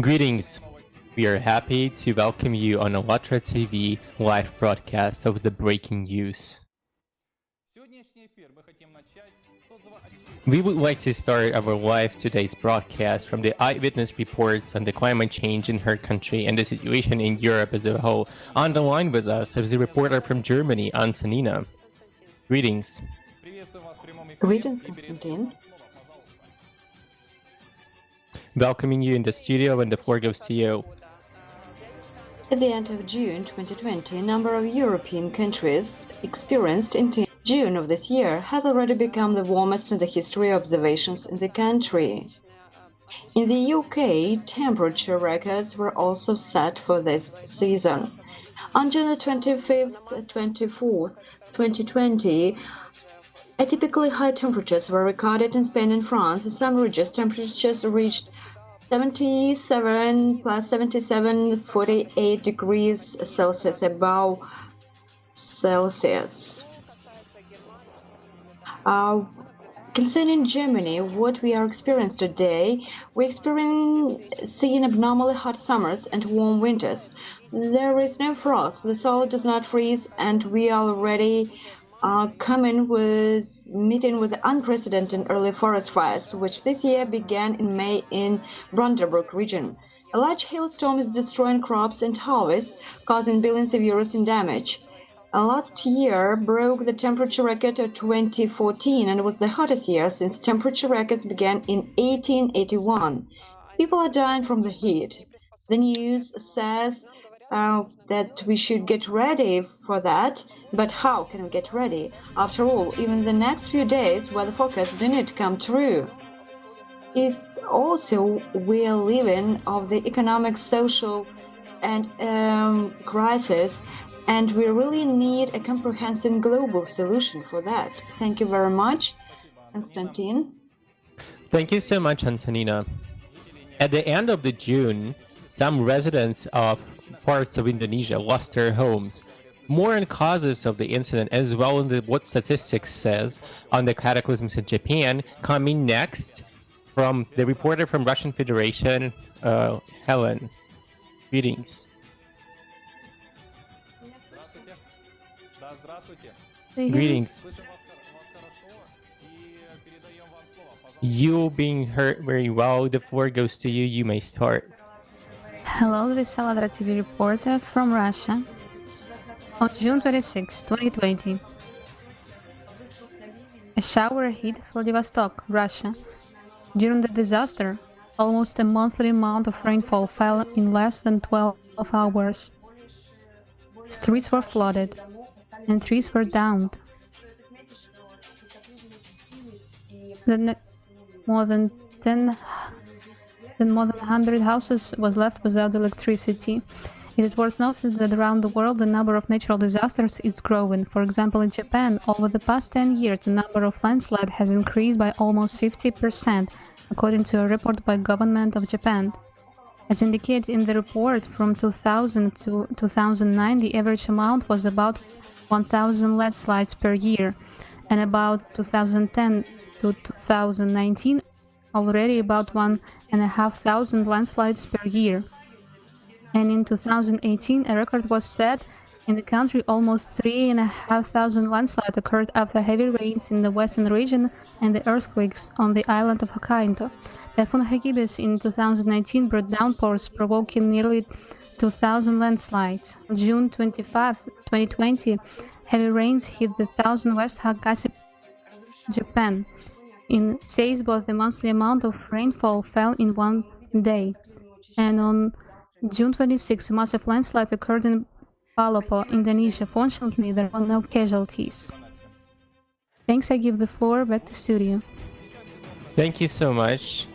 Greetings. We are happy to welcome you on ALLATRA TV live broadcast of the breaking news. We would like to start our live today's broadcast from the eyewitness reports on the climate change in her country and the situation in Europe as a whole. On the line with us is the reporter from Germany, Antonina. Greetings. Greetings, Konstantin. Welcoming you in the studio, and the floor goes to you. At the end of June 2020, a number of European countries experienced in June of this year has already become the warmest in the history of observations in the country. In the UK, temperature records were also set for this season. On June 25th, 24th, 2020, atypically high temperatures were recorded in Spain and France. In some regions, temperatures reached 77 plus 77, 48 degrees Celsius above Celsius. Concerning Germany, what we are experiencing today, we're experiencing abnormally hot summers and warm winters. There is no frost, the soil does not freeze, and we are already meeting with unprecedented early forest fires, which this year began in May in Brandenburg region. A large hailstorm is destroying crops and harvests, causing billions of euros in damage. Last year broke the temperature record of 2014 and was the hottest year since temperature records began in 1881. People are dying from the heat. The news says that we should get ready for that, but how can we get ready? After all, even the next few days weather forecasts didn't come true. It also we're living of the economic, social, and crisis, and we really need a comprehensive global solution for that. Thank you very much, Konstantin. Thank you so much, Antonina. At the end of June, some residents of parts of Indonesia lost their homes. More on causes of the incident, as well as what statistics says on the cataclysms in Japan, coming next from the reporter from Russian Federation, Helen. Greetings. Greetings. You being heard very well. The floor goes to you. You may start. Hello, this is ALLATRA TV reporter from Russia. On June 26, 2020, a shower hit Vladivostok, Russia. During the disaster, almost a monthly amount of rainfall fell in less than 12 hours. Streets were flooded and trees were downed. More than 100 houses was left without electricity. It is worth noting that around the world the number of natural disasters is growing. For example, in Japan, over the past 10 years, the number of landslides has increased by almost 50%, according to a report by government of Japan. As indicated in the report, from 2000 to 2009, the average amount was about 1,000 landslides per year, and about 2010 to 2019, already about 1,500 landslides per year. And in 2018, a record was set in the country. Almost 3,500 landslides occurred after heavy rains in the western region and the earthquakes on the island of Hokkaido. Typhoon Hagibis in 2019 brought downpours, provoking nearly 2,000 landslides. On June 25, 2020, heavy rains hit the southwest Hokkaido, Japan. In Seibo, the monthly amount of rainfall fell in one day. And on June 26, a massive landslide occurred in Palopo, Indonesia. Fortunately, there were no casualties. Thanks, I give the floor back to studio. Thank you so much.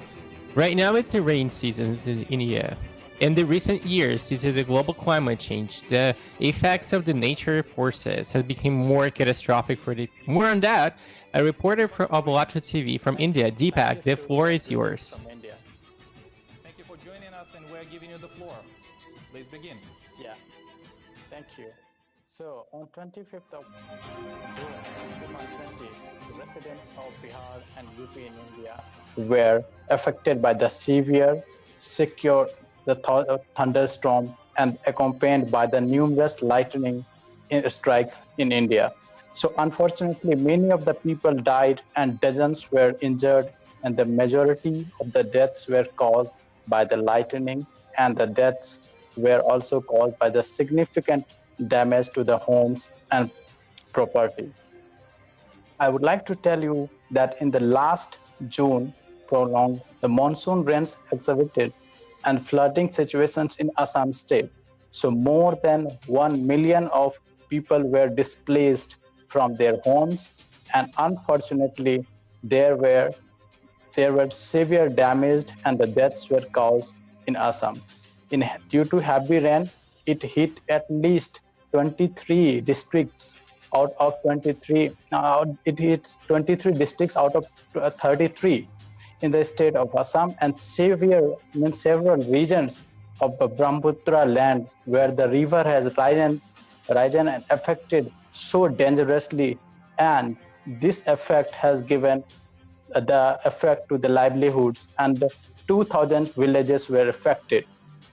Right now it's the rain seasons in India. In the recent years, due to the global climate change, the effects of the nature forces has become more catastrophic for the... More on that, a reporter of ALLATRA TV from India, Deepak, the floor is yours. Thank you for joining us, and we're giving you the floor. Please begin. Yeah, thank you. So, on 25th of June 2020, the residents of Bihar and UP in India were affected by the severe the thunderstorm and accompanied by the numerous lightning strikes in India. So unfortunately, many of the people died and dozens were injured, and the majority of the deaths were caused by the lightning, and the deaths were also caused by the significant damage to the homes and property. I would like to tell you that in the last June prolonged, the monsoon rains exhibited and flooding situations in Assam state. So more than 1 million of people were displaced from their homes, and unfortunately, there were severe damage and the deaths were caused in Assam. Due to heavy rain, it hit at least 23 districts out of 23. It hits 23 districts out of 33 in the state of Assam, and several regions of the Brahmaputra land where the river has risen and affected so dangerously, and this effect has given the effect to the livelihoods, and 2,000 villages were affected.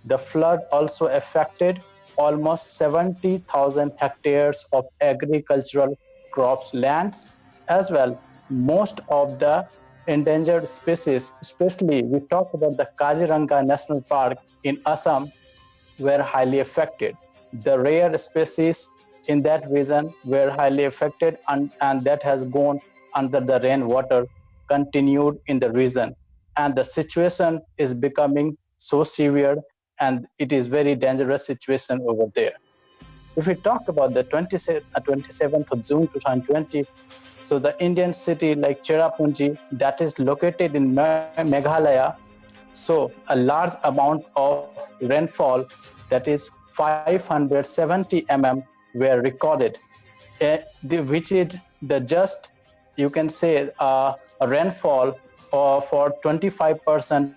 The flood also affected almost 70,000 hectares of agricultural crops lands, as well most of the endangered species, especially we talk about the Kaziranga National Park in Assam, were highly affected. The rare species in that region were highly affected, and that has gone under the rainwater continued in the region. And the situation is becoming so severe, and it is very dangerous situation over there. If we talk about the 27th of June 2020, so the Indian city like Cherrapunji, that is located in Meghalaya, so a large amount of rainfall, that is 570 mm, were recorded, which is the just, you can say, a rainfall for 25%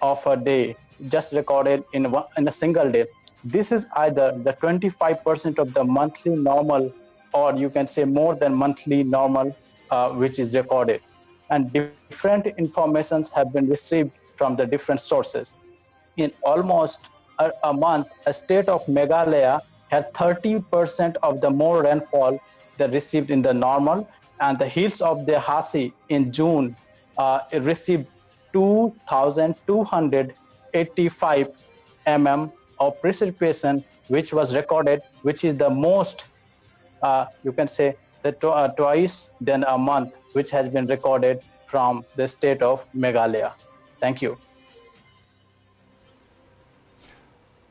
of a day, just recorded in a single day. This is either the 25% of the monthly normal, or you can say more than monthly normal, which is recorded. And different informations have been received from the different sources. In almost a month, a state of Meghalaya had 30% of the more rainfall that received in the normal, and the hills of the Hasi in June it received 2,285 mm of precipitation, which was recorded, which is the most, you can say, twice than a month, which has been recorded from the state of Meghalaya. Thank you.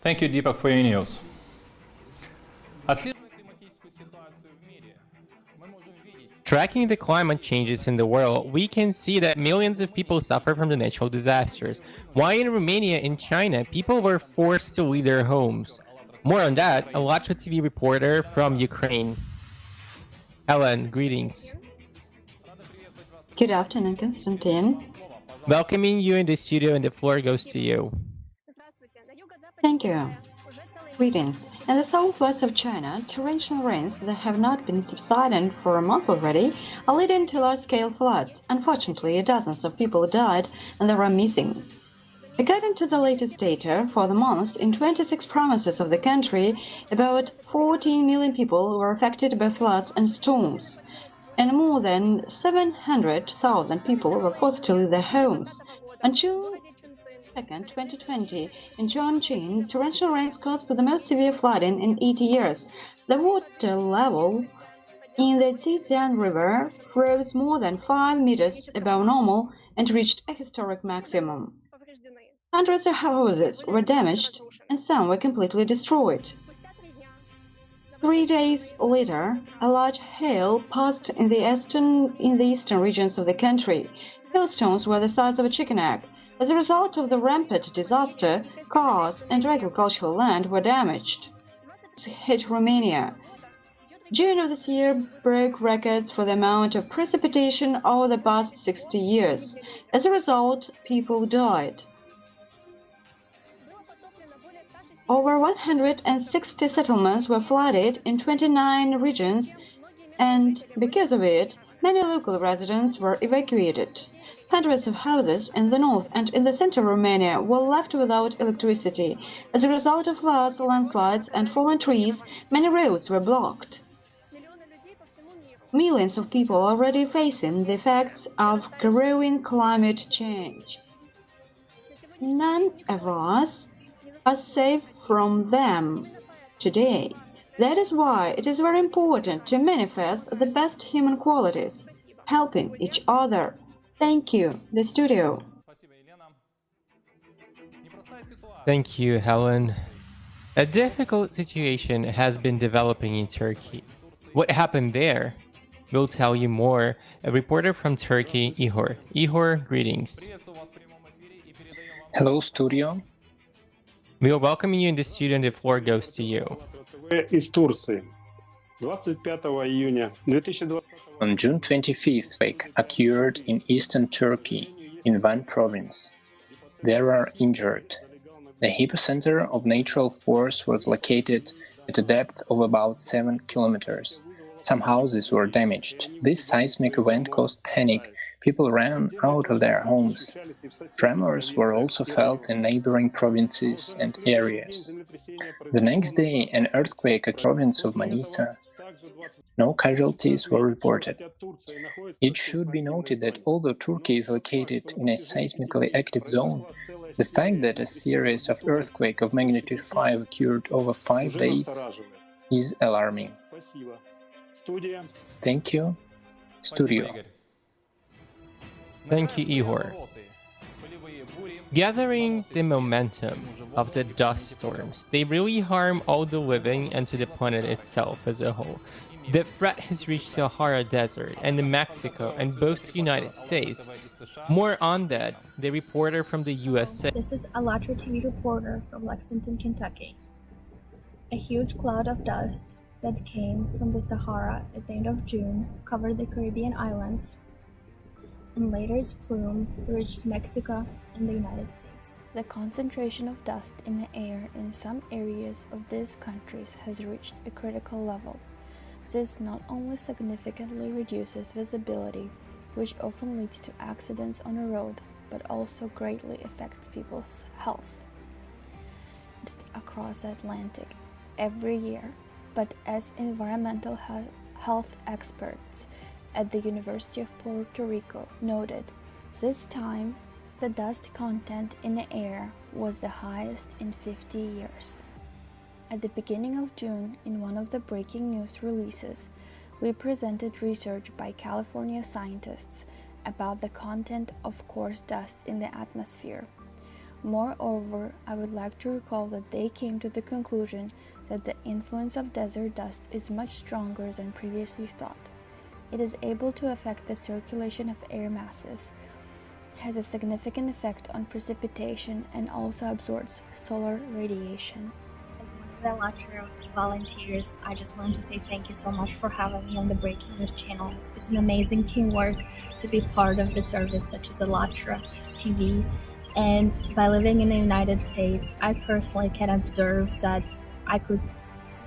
Thank you, Deepak, for your news. Tracking the climate changes in the world, we can see that millions of people suffer from the natural disasters. Why in Romania and China, people were forced to leave their homes? More on that, ALLATRA TV reporter from Ukraine. Ellen, greetings. Good afternoon, Konstantin. Welcoming you in the studio, and the floor goes to you. Thank you. Greetings. In the southwest of China, torrential rains that have not been subsiding for a month already are leading to large-scale floods. Unfortunately, dozens of people died and there are missing. According to the latest data for the month, in 26 provinces of the country, about 14 million people were affected by floods and storms, and more than 700,000 people were forced to leave their homes. On June 2nd, 2020, in Chongqing, torrential rains caused the most severe flooding in 80 years. The water level in the Zhejiang River rose more than 5 meters above normal and reached a historic maximum. Hundreds of houses were damaged, and some were completely destroyed. 3 days later, a large hail passed in the eastern regions of the country. Hailstones were the size of a chicken egg. As a result of the rampant disaster, cars and agricultural land were damaged. It hit Romania. June of this year broke records for the amount of precipitation over the past 60 years. As a result, people died. Over 160 settlements were flooded in 29 regions, and because of it, Many local residents were evacuated. Hundreds of houses in the north and in the center of Romania were left without electricity. As a result of floods, landslides, and fallen trees, many roads were blocked. Millions of people are already facing the effects of growing climate change. None of us are safe from them today. That is why it is very important to manifest the best human qualities, helping each other. Thank you, the studio. Спасибо, Елена. Непростая ситуация. Thank you, Helen. A difficult situation has been developing in Turkey. What happened there? We'll tell you more. A reporter from Turkey, Ihor. Ihor, greetings. Приветствую вас в прямом эфире и передаем вам Hello, studio. We are welcoming you in the studio and the floor goes to you. Из Турции. 25 июня 2020 On June 25th, quake occurred in eastern Turkey, in Van province. There are injured. The epicenter of natural force was located at a depth of about 7 kilometers. Some houses were damaged. This seismic event caused panic. People ran out of their homes. Tremors were also felt in neighboring provinces and areas. The next day, an earthquake in the province of Manisa. No casualties were reported. It should be noted that although Turkey is located in a seismically active zone, the fact that a series of earthquakes of magnitude 5 occurred over 5 days is alarming. Thank you, Спасибо, studio. Игорь. Thank you, Ihor. Gathering the momentum of the dust storms, they really harm all the living and to the planet itself as a whole. The threat has reached Sahara Desert and Mexico and both the United States. More on that, the reporter from the USA. This is ALLATRA TV reporter from Lexington, Kentucky. A huge cloud of dust that came from the Sahara at the end of June covered the Caribbean islands, and later its plume reached Mexico and the United States. The concentration of dust in the air in some areas of these countries has reached a critical level. This not only significantly reduces visibility, which often leads to accidents on a road, but also greatly affects people's health. It's across the Atlantic every year, but as environmental health experts at the University of Puerto Rico noted, this time the dust content in the air was the highest in 50 years. At the beginning of June, in one of the breaking news releases, we presented research by California scientists about the content of coarse dust in the atmosphere. Moreover, I would like to recall that they came to the conclusion that the influence of desert dust is much stronger than previously thought. It is able to affect the circulation of air masses, has a significant effect on precipitation, and also absorbs solar radiation. As one of the ALLATRA volunteers, I just wanted to say thank you so much for having me on the Breaking News channel. It's an amazing teamwork to be part of the service such as ALLATRA TV. And by living in the United States, I personally can observe that I could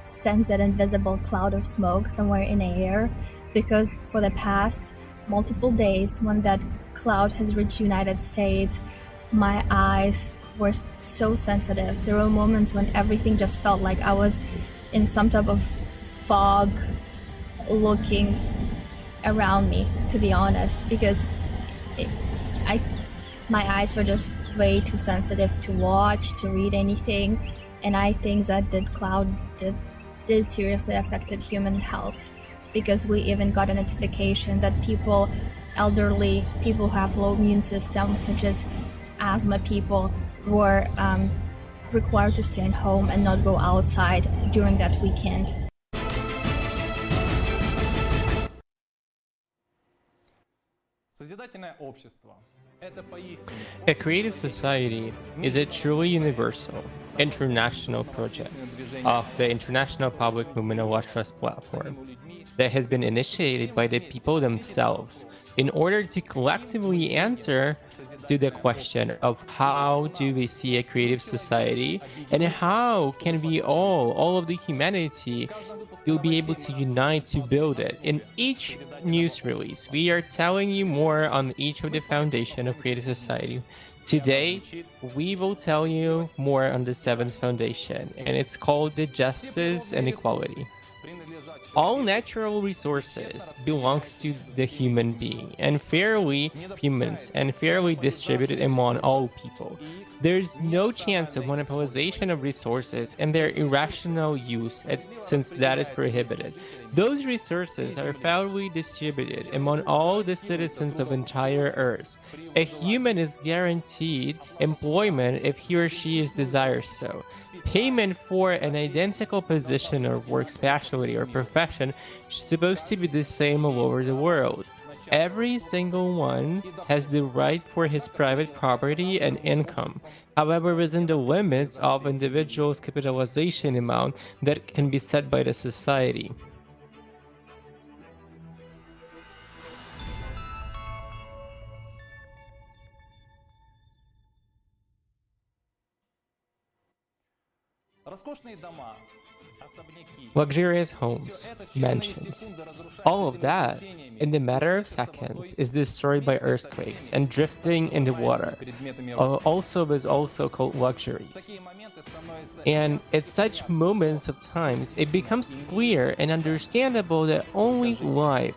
sense that invisible cloud of smoke somewhere in the air, because for the past multiple days when that cloud has reached the United States, my eyes were so sensitive. There were moments when everything just felt like I was in some type of fog looking around me, to be honest, because my eyes were just way too sensitive to watch, to read anything, and I think that the cloud did seriously affected human health, because we even got a notification that elderly people who have low immune systems, such as asthma people, were required to stay at home and not go outside during that weekend. Созидательное общество – это поистине A creative society is a truly universal, international project of the International Public Movement ALLATRA's platform that has been initiated by the people themselves in order to collectively answer to the question of how do we see a creative society and how can we all of the humanity will be able to unite to build it. In each news release, we are telling you more on each of the foundation of creative society. Today, we will tell you more on the seventh foundation, and it's called the justice and equality. All natural resources belongs to the human being and fairly distributed among all people. There's no chance of monopolization of resources and their irrational use, since that is prohibited. Those resources are fairly distributed among all the citizens of entire Earth. A human is guaranteed employment if he or she desires so. Payment for an identical position or work specialty or profession is supposed to be the same all over the world. Every single one has the right for his private property and income, however within the limits of individual's capitalization amount that can be set by the society. Luxurious homes, mansions, all of that, in the matter of seconds, is destroyed by earthquakes and drifting in the water. Also is also called luxuries. And at such moments of times, it becomes clear and understandable that only life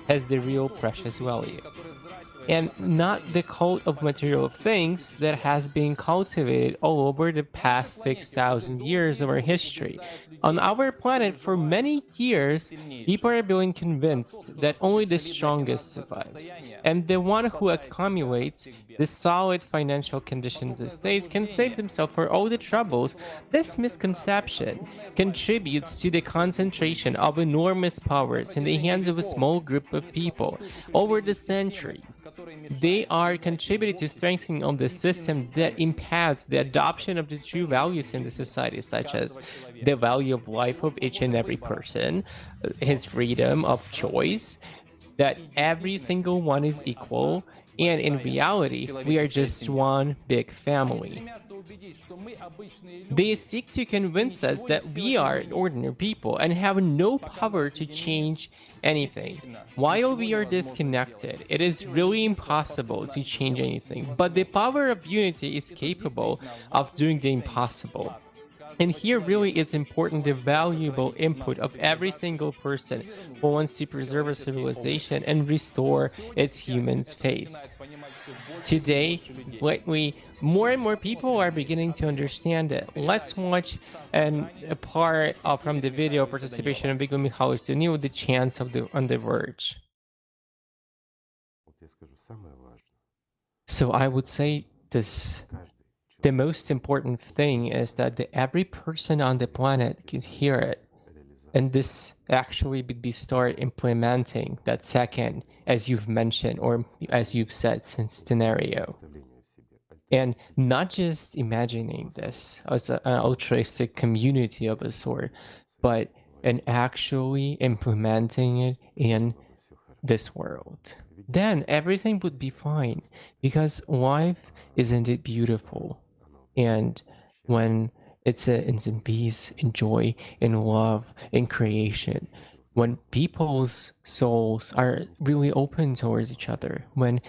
has the real precious value, and not the cult of material things that has been cultivated all over the past 6,000 years of our history. On our planet, for many years, people are being convinced that only the strongest survives, and the one who accumulates the solid financial conditions and states can save themselves for all the troubles. This misconception contributes to the concentration of enormous powers in the hands of a small group of people over the centuries. They are contributing to strengthening of the system that impedes the adoption of the true values in the society, such as the value of life of each and every person, his freedom of choice, that every single one is equal, and in reality, we are just one big family. They seek to convince us that we are ordinary people and have no power to change anything. While we are disconnected, it is really impossible to change anything, but the power of unity is capable of doing the impossible. And here really it's important the valuable input of every single person who wants to preserve a civilization and restore its human face. Today, more and more people are beginning to understand it. Let's watch a part from the video participation of Viggo Mikhailovich Danil, The Chance on the Verge. So I would say the most important thing is that every person on the planet can hear it. And this actually would be start implementing that second, as you've mentioned, or as you've said, scenario. And not just imagining this as an altruistic community of a sort, but actually implementing it in this world. Then everything would be fine, because life isn't it beautiful? And when it's in peace, in joy, in love, in creation, when people's souls are really open towards each other, when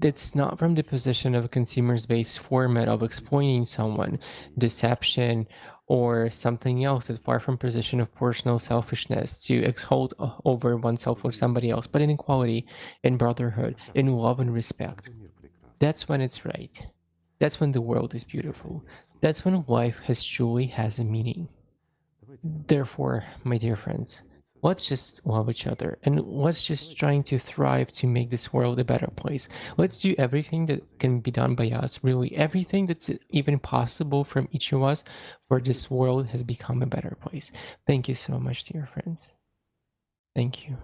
it's not from the position of a consumer-based format of exploiting someone, deception, or something else, it's far from position of personal selfishness to exalt over oneself or somebody else, but in equality, in brotherhood, in love and respect. That's when it's right. That's when the world is beautiful. That's when life truly has a meaning. Therefore, my dear friends, let's just love each other and let's just trying to thrive to make this world a better place. Let's do everything that can be done by us, really everything that's even possible from each of us, for this world has become a better place. Thank you so much, dear friends. Thank you.